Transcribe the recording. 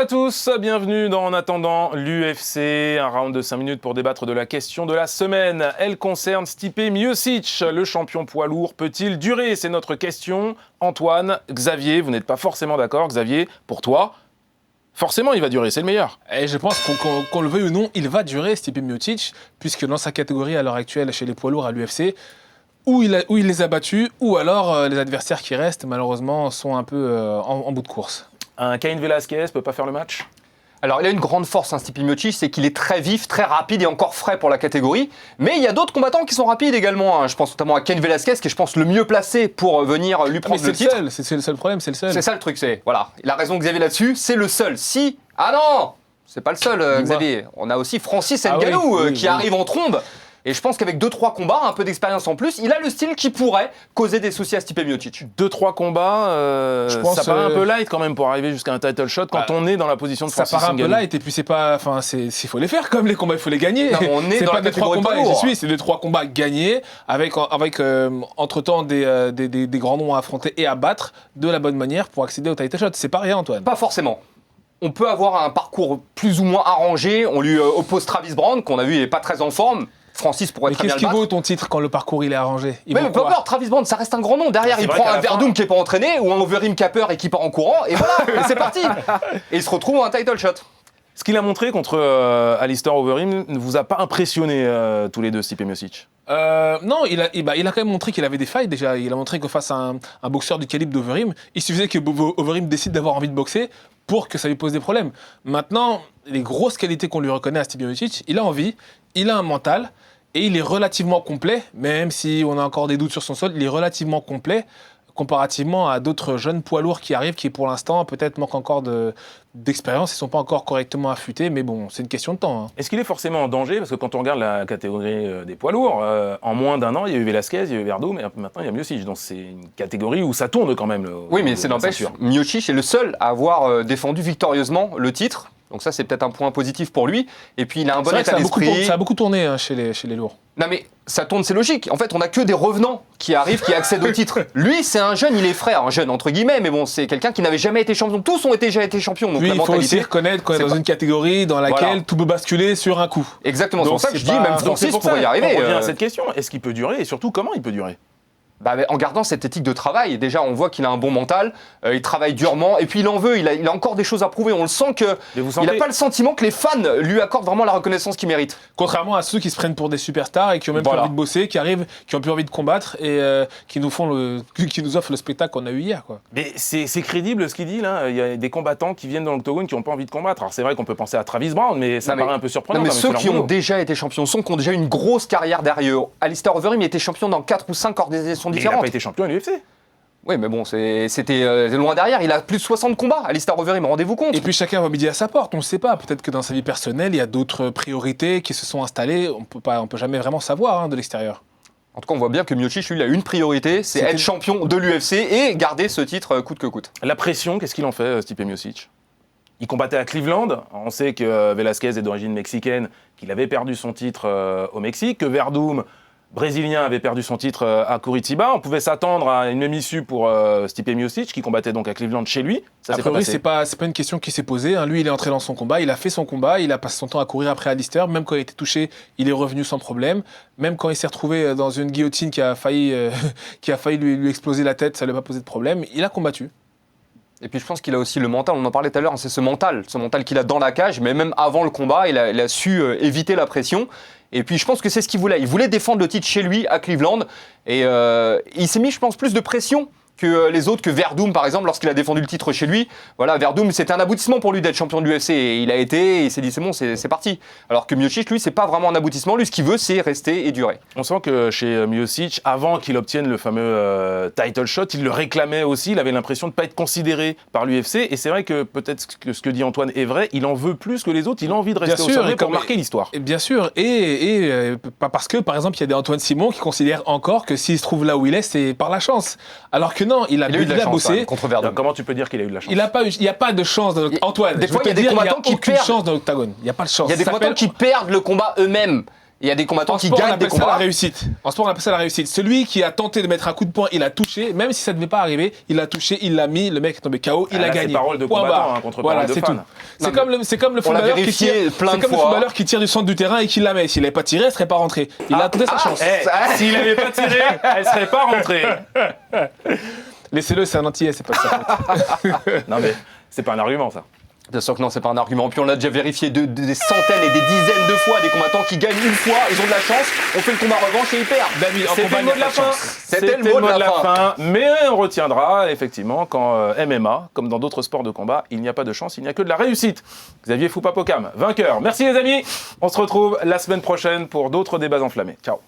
à tous, bienvenue dans En attendant l'UFC, un round de 5 minutes pour débattre de la question de la semaine. Elle concerne Stipe Miocic, le champion poids lourd. Peut-il durer? C'est notre question. Antoine, Xavier, vous n'êtes pas forcément d'accord. Xavier, pour toi, forcément il va durer, c'est le meilleur. Et je pense qu'on le veuille ou non, il va durer, Stipe Miocic, puisque dans sa catégorie à l'heure actuelle chez les poids lourds à l'UFC, où il les a battus, ou alors les adversaires qui restent, malheureusement, sont un peu en bout de course. Un Cain Velasquez peut pas faire le match? Alors, il a une grande force, Stipe Miocic, c'est qu'il est très vif, très rapide et encore frais pour la catégorie. Mais il y a d'autres combattants qui sont rapides également. Je pense notamment à Cain Velasquez, qui est, je pense, le mieux placé pour venir lui prendre le titre. C'est le seul problème, c'est le seul. C'est ça le truc, voilà. Il a raison Xavier là-dessus, c'est le seul. Si, ah non, c'est pas le seul, Xavier. On a aussi Francis Ngannou qui arrive en trombe. Et je pense qu'avec 2-3 combats, un peu d'expérience en plus, il a le style qui pourrait causer des soucis à Stipe Miocic. 2-3 combats, ça paraît un peu light quand même pour arriver jusqu'à un title shot quand on est dans la position de Francis Ngannou. Ça paraît un peu light et puis c'est pas, enfin, il faut les faire comme les combats, il faut les gagner. Non, on est dans pas la catégorie 3 combats, poids lourd. c'est 2-3 combats gagnés avec entre-temps des grands noms à affronter et à battre de la bonne manière pour accéder au title shot. C'est pas rien, Antoine. Pas forcément. On peut avoir un parcours plus ou moins arrangé. On lui oppose Travis Browne, qu'on a vu, il n'est pas très en forme. Francis pourrait très bien le battre. Mais qu'est-ce qui vaut ton titre quand le parcours il est arrangé? Mais peu importe, Travis Browne, ça reste un grand nom. Derrière, il prend un Verdum qui n'est pas entraîné ou un Overeem Capper et qui part en courant. Et voilà, et c'est parti. Et il se retrouve en title shot. Ce qu'il a montré contre Alistair Overeem ne vous a pas impressionné tous les deux, Stipe Miocic? Non, il a quand même montré qu'il avait des failles déjà. Il a montré que face à un boxeur du calibre d'Overeem, il suffisait que Overeem décide d'avoir envie de boxer pour que ça lui pose des problèmes. Maintenant, les grosses qualités qu'on lui reconnaît à Stipe Miocic, il a envie, il a un mental et il est relativement complet, même si on a encore des doutes sur son sol, il est relativement complet comparativement à d'autres jeunes poids lourds qui arrivent, qui pour l'instant peut-être manquent encore d'expérience, ils ne sont pas encore correctement affûtés, mais bon, c'est une question de temps. Est-ce qu'il est forcément en danger? Parce que quand on regarde la catégorie des poids lourds, en moins d'un an, il y a eu Velasquez, il y a eu Verdum, et maintenant il y a Miocic. Donc c'est une catégorie où ça tourne quand même. Oui, mais c'est n'empêche, Miocic est le seul à avoir défendu victorieusement le titre. Donc ça, c'est peut-être un point positif pour lui. Et puis, il a un bon état d'esprit. Ça a beaucoup tourné chez les lourds. Non, mais ça tourne, c'est logique. En fait, on n'a que des revenants qui arrivent, qui accèdent au titre. Lui, c'est un jeune, il est frais. Un jeune, entre guillemets, mais bon, c'est quelqu'un qui n'avait jamais été champion. Tous ont déjà été champions. Donc lui, il faut aussi reconnaître qu'on est dans une catégorie dans laquelle tout peut basculer sur un coup. Exactement, c'est pour ça que je dis, même Francis pourrait y arriver. On revient à cette question. Est-ce qu'il peut durer? Et surtout, comment il peut durer? En gardant cette éthique de travail, déjà on voit qu'il a un bon mental, il travaille durement, et puis il en veut, il a encore des choses à prouver. On le sent qu'il n'a pas le sentiment que les fans lui accordent vraiment la reconnaissance qu'il mérite. Contrairement à ceux qui se prennent pour des superstars et qui ont même plus envie de bosser, qui arrivent, qui ont plus envie de combattre et qui nous offrent le spectacle qu'on a eu hier, quoi. Mais c'est crédible ce qu'il dit là. Il y a des combattants qui viennent dans l'octogone qui n'ont pas envie de combattre. Alors c'est vrai qu'on peut penser à Travis Browne, mais ça paraît un peu surprenant. Non, mais ceux qui ont déjà été champions, qui ont déjà une grosse carrière derrière. Alistair Overeem était champion dans 4 ou 5 organisations différentes. Il n'a pas été champion à l'UFC. Oui, mais bon, c'était loin derrière. Il a plus de 60 combats, Alistair Overeem, rendez-vous compte. Et puis chacun va midi à sa porte, on ne sait pas. Peut-être que dans sa vie personnelle, il y a d'autres priorités qui se sont installées. On peut jamais vraiment savoir de l'extérieur. En tout cas, on voit bien que Miocic, lui, il a une priorité, c'est être champion de l'UFC et garder ce titre coûte que coûte. La pression, qu'est-ce qu'il en fait, Stipe Miocic? Il combattait à Cleveland. On sait que Velasquez est d'origine mexicaine, qu'il avait perdu son titre au Mexique, que Verdum, brésilien, avait perdu son titre à Curitiba. On pouvait s'attendre à une même issue pour Stipe Miocic, qui combattait donc à Cleveland chez lui. Ça s'est pas passé. C'est pas une question qui s'est posée. Lui, il est entré dans son combat, il a fait son combat, il a passé son temps à courir après Alistair. Même quand il était touché, il est revenu sans problème. Même quand il s'est retrouvé dans une guillotine qui a failli lui exploser la tête, ça ne lui a pas posé de problème. Il a combattu. Et puis je pense qu'il a aussi le mental, on en parlait tout à l'heure, c'est ce mental qu'il a dans la cage, mais même avant le combat, il a su éviter la pression. Et puis je pense que c'est ce qu'il voulait. Il voulait défendre le titre chez lui, à Cleveland. Et il s'est mis, je pense, plus de pression que les autres, que Verdum par exemple, lorsqu'il a défendu le titre chez lui. Voilà, Verdum, c'était un aboutissement pour lui d'être champion de l'UFC. Et il a été, et il s'est dit c'est bon, c'est parti. Alors que Miocic, lui, c'est pas vraiment un aboutissement. Lui, ce qu'il veut, c'est rester et durer. On sent que chez Miocic, avant qu'il obtienne le fameux title shot, il le réclamait aussi. Il avait l'impression de ne pas être considéré par l'UFC. Et c'est vrai que peut-être que ce que dit Antoine est vrai. Il en veut plus que les autres. Il a envie de rester au sommet pour marquer l'histoire. Bien sûr. Et pas parce que, par exemple, il y a des Antoine Simon qui considèrent encore que s'il se trouve là où il est, c'est par la chance. Alors que non, il a bossé. Contre Verdun. Comment tu peux dire qu'il a eu de la chance? Il n'y a pas de chance dans l'octogone. Antoine, des fois, il y a des combattants qui perdent. Chance dans l'octogone. Il n'y a pas de chance. Il y a des combattants qui perdent le combat eux-mêmes. Il y a des combattants En qui sport, on gagnent des appelle ça la combats. réussite. En sport, on appelle ça la réussite. Celui qui a tenté de mettre un coup de poing, il a touché, même si ça ne devait pas arriver, il a touché, il l'a mis, le mec est tombé KO, il Ah, a là, c'est gagné. parole de Point combattant, barre. hein, contre voilà, parole de c'est fan. tout. C'est comme le on l'a footballeur qui vérifié tire, plein c'est de comme le fois. footballeur qui tire du centre du terrain et qui la met. S'il n'avait pas tiré, elle serait pas rentrée. Il a tenté sa chance. S'il n'avait pas tiré, elle serait pas rentrée. Laissez-le, c'est un antillais, c'est pas ça. Non mais c'est pas un argument ça. Bien sûr que non, c'est pas un argument. Puis on l'a déjà vérifié des centaines et des dizaines de fois, des combattants qui gagnent une fois, ils ont de la chance, on fait le combat revanche et ils perdent. David, en C'était combat, le il y mot a de la pas de fin. chance. C'était le mot de la fin. Mais on retiendra effectivement qu'en MMA, comme dans d'autres sports de combat, il n'y a pas de chance, il n'y a que de la réussite. Xavier Foupapocam, vainqueur. Merci les amis. On se retrouve la semaine prochaine pour d'autres débats enflammés. Ciao.